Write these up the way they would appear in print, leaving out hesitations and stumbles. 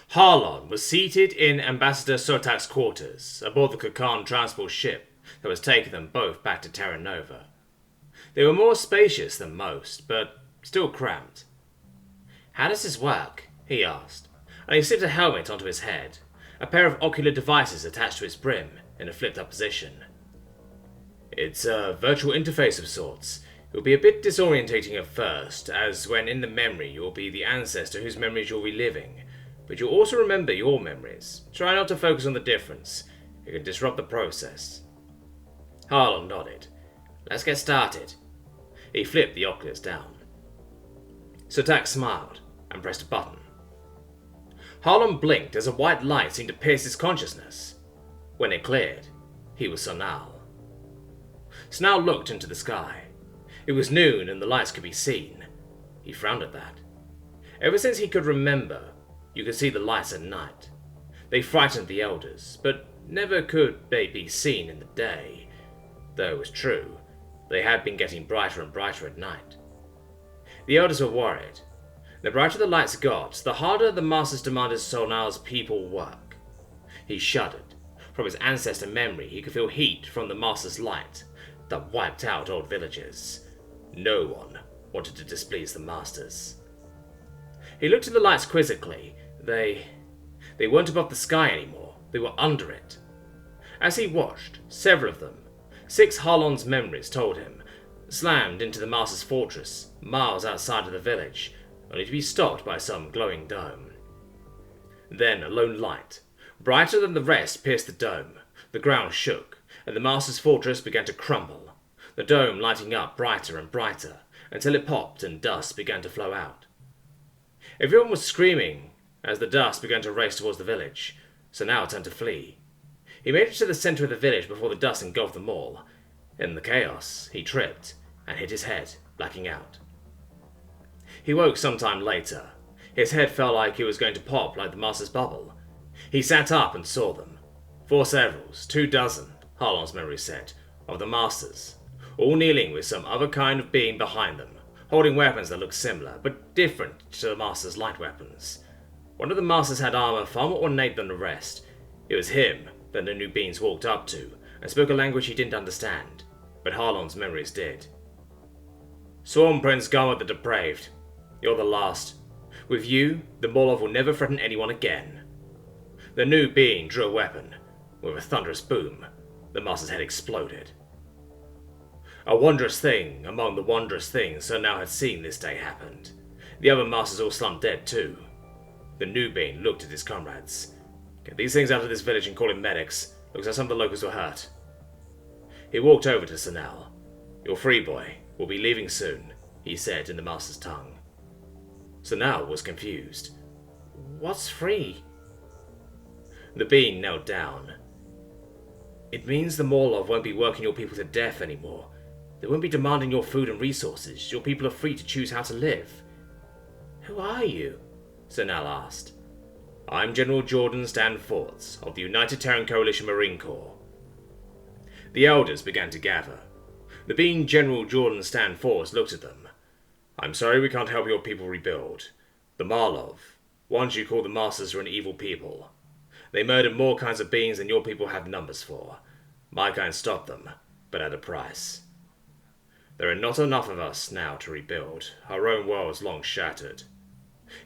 Harlon was seated in Ambassador Sotak's quarters aboard the Kakan transport ship that was taking them both back to Terra Nova. They were more spacious than most, but still cramped. "How does this work?" he asked, and he slipped a helmet onto his head, a pair of ocular devices attached to its brim in a flipped-up position. "It's a virtual interface of sorts. It will be a bit disorientating at first, as when in the memory you will be the ancestor whose memories you're reliving, but you'll also remember your memories. Try not to focus on the difference. It can disrupt the process." Harlon nodded. "Let's get started." He flipped the oculars down. Sotak smiled and pressed a button. Harlon blinked as a white light seemed to pierce his consciousness. When it cleared, he was Sonal. Sonal looked into the sky. It was noon and the lights could be seen. He frowned at that. Ever since he could remember, you could see the lights at night. They frightened the elders, but never could they be seen in the day. Though it was true, they had been getting brighter and brighter at night. The elders were worried. The brighter the lights got, the harder the masters demanded Sonal's people work. He shuddered. From his ancestor memory, he could feel heat from the master's light that wiped out old villages. No one wanted to displease the masters. He looked at the lights quizzically. They weren't above the sky anymore. They were under it. As he watched, several of them, 6 Harlon's memories told him, slammed into the master's fortress, miles outside of the village, only to be stopped by some glowing dome. Then a lone light, brighter than the rest, pierced the dome. The ground shook, and the master's fortress began to crumble, the dome lighting up brighter and brighter, until it popped and dust began to flow out. Everyone was screaming as the dust began to race towards the village, so now turned to flee. He made it to the center of the village before the dust engulfed them all. In the chaos, he tripped and hit his head, blacking out. He woke some time later. His head felt like it was going to pop like the master's bubble. He sat up and saw them. 4 severals, 24, Harlon's memory said, of the masters, all kneeling with some other kind of being behind them, holding weapons that looked similar, but different to the master's light weapons. One of the masters had armor far more ornate than the rest. It was him that the new beings walked up to, and spoke a language he didn't understand, but Harlon's memories did. "Swarm Prince Garmot the Depraved. You're the last. With you, the Morlov will never threaten anyone again." The new being drew a weapon. With a thunderous boom, the master's head exploded. A wondrous thing among the wondrous things Sir now had seen this day happened. The other masters all slumped dead too. The new being looked at his comrades. "Get these things out of this village and call in medics. Looks like some of the locals were hurt." He walked over to Sonal. "You're free, boy. We'll be leaving soon," he said in the master's tongue. Sonal was confused. "What's free?" The being knelt down. "It means the Morlov won't be working your people to death anymore. They won't be demanding your food and resources. Your people are free to choose how to live." "Who are you?" Sonal asked. "I'm General Jordan Stanforth of the United Terran Coalition Marine Corps." The elders began to gather. The being General Jordan Stanforth looked at them. "I'm sorry we can't help your people rebuild. The Marlov, ones you call the Masters, are an evil people. They murdered more kinds of beings than your people have numbers for. My kind stopped them, but at a price. There are not enough of us now to rebuild. Our own world's long shattered."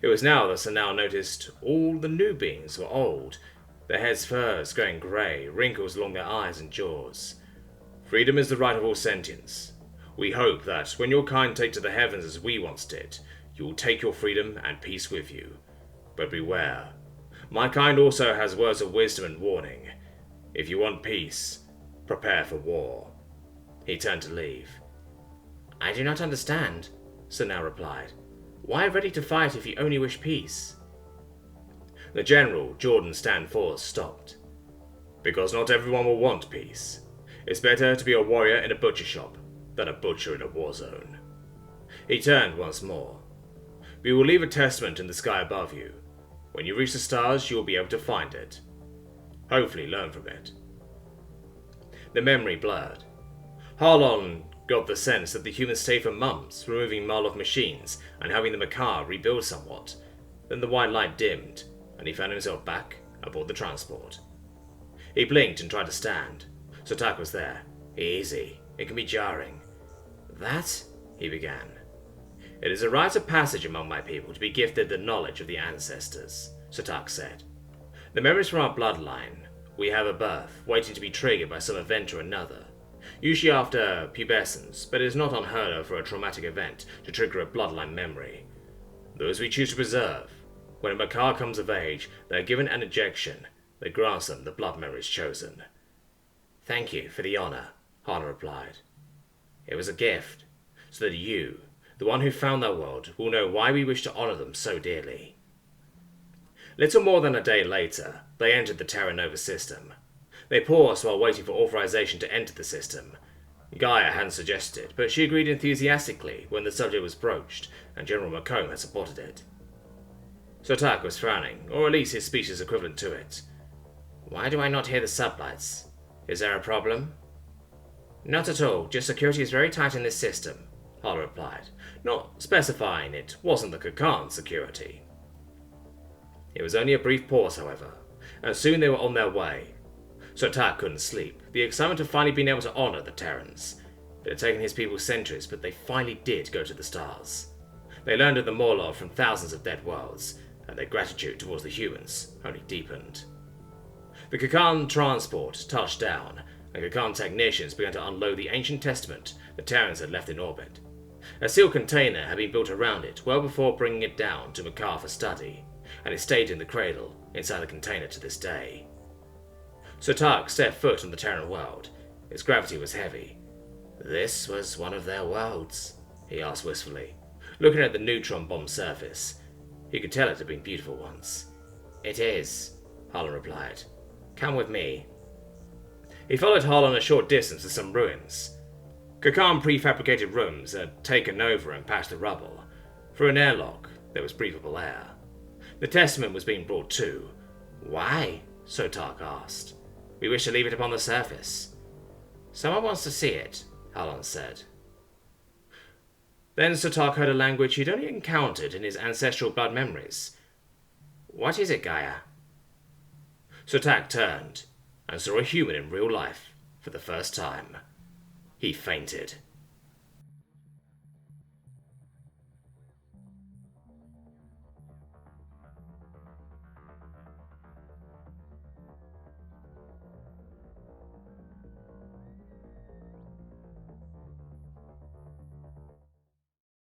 It was now that Sonal noticed all the new beings were old, their heads' furs going grey, wrinkles along their eyes and jaws. "Freedom is the right of all sentience. We hope that when your kind take to the heavens as we once did, you will take your freedom and peace with you. But beware. My kind also has words of wisdom and warning. If you want peace, prepare for war." He turned to leave. "I do not understand," Sonal replied. "Why ready to fight if you only wish peace?" The General, Jordan Stanforth, stopped. "Because not everyone will want peace. It's better to be a warrior in a butcher shop than a butcher in a war zone." He turned once more. "We will leave a testament in the sky above you. When you reach the stars, you will be able to find it. Hopefully learn from it." The memory blurred. Harlon got the sense that the humans stayed for months, removing Marlov machines and having the Makar rebuild somewhat. Then the white light dimmed, and he found himself back aboard the transport. He blinked and tried to stand. Tshirt was there. Easy. It can be jarring. That? He began. It is a rite of passage among my people to be gifted the knowledge of the ancestors, Tshirt said. The memories from our bloodline. We have a birth, waiting to be triggered by some event or another. Usually after pubescence, but it is not unheard of for a traumatic event to trigger a bloodline memory. Those we choose to preserve. When a Micah comes of age, they are given an ejection. They grant them the blood memories chosen. Thank you for the honor, Harlan replied. It was a gift, so that you, the one who found their world, will know why we wish to honor them so dearly. Little more than a day later, they entered the Terra Nova system. They paused while waiting for authorization to enter the system. Gaia hadn't suggested, but she agreed enthusiastically when the subject was broached, and General McComb had supported it. Tshirt was frowning, or at least his speech's equivalent to it. Why do I not hear the sublights? Is there a problem? Not at all, just security is very tight in this system, Harlan replied, not specifying it wasn't the Kakan security. It was only a brief pause, however, and soon they were on their way. Tshirt couldn't sleep, the excitement of finally being able to honor the Terrans. It had taken his people centuries, but they finally did go to the stars. They learned of the Morlov from thousands of dead worlds, and their gratitude towards the humans only deepened. The Kakan transport touched down, and Kakan technicians began to unload the ancient testament the Terrans had left in orbit. A sealed container had been built around it well before bringing it down to Micah for study, and it stayed in the cradle inside the container to this day. Tshirt stepped foot on the Terran world. Its gravity was heavy. This was one of their worlds, he asked wistfully, looking at the neutron bomb surface. He could tell it had been beautiful once. It is, Harlan replied. Come with me. He followed Harlan a short distance to some ruins. Kakan prefabricated rooms had taken over and patched the rubble. Through an airlock, there was breathable air. The testament was being brought too. Why? Tshirt asked. We wish to leave it upon the surface. Someone wants to see it, Harlan said. Then Tshirt heard a language he'd only encountered in his ancestral blood memories. What is it, Gaia? Tshirt turned and saw a human in real life for the first time. He fainted.